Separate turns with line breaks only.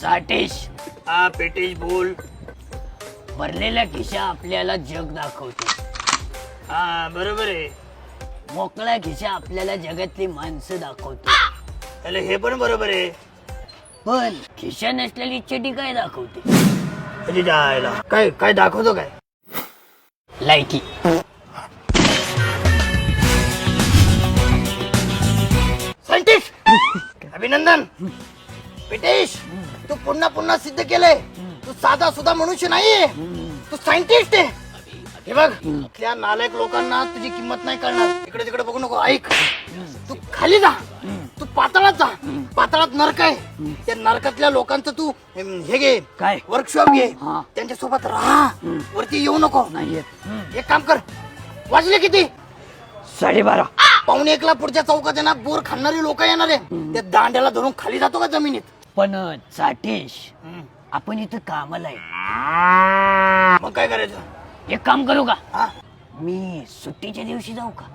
साठेश,
हा पेटेश बोल.
भरलेल्या खिशा आपल्याला जग दाखवतो.
हा बरोबर आहे.
मोकळ्या खिशा आपल्याला जगातली माणसं दाखवतो.
त्याला हे पण बरोबर आहे.
पण खिशा नसलेली चटी काय दाखवते?
कधी जायला काय काय दाखवतो काय?
लायकी.
सायंटिस्ट अभिनंदन. पेटेश तू पुन्हा पुन्हा सिद्ध केलंय तू साधा सुद्धा मनुष्य नाहीये, तू सायंटिस्ट आहे. हे बघ त्या नालायक लोकांना तुझी किंमत नाही कळणार. इकडे तिकडे बघू नको. ऐक, तू खाली जा, तू पाताळात जा. पाताळात नरक आहे. त्या नरकातल्या लोकांचं तू हे घे,
काय?
वर्कशॉप घे.
हा.
त्यांच्या सोबत राहा. वरती येऊ नको.
नाहीये.
एक काम कर. वाजले किती?
12:30.
1:15 पुढच्या चौकात आहे ना बोर खाणारी लोक येणार आहे. त्या दांड्याला धरून खाली जातो का जमिनीत?
पण साठेश, आपण इथं कामाला आहे.
मग काय करायचं?
एक काम करू का?
हा
मी सुट्टीच्या दिवशी जाऊ का?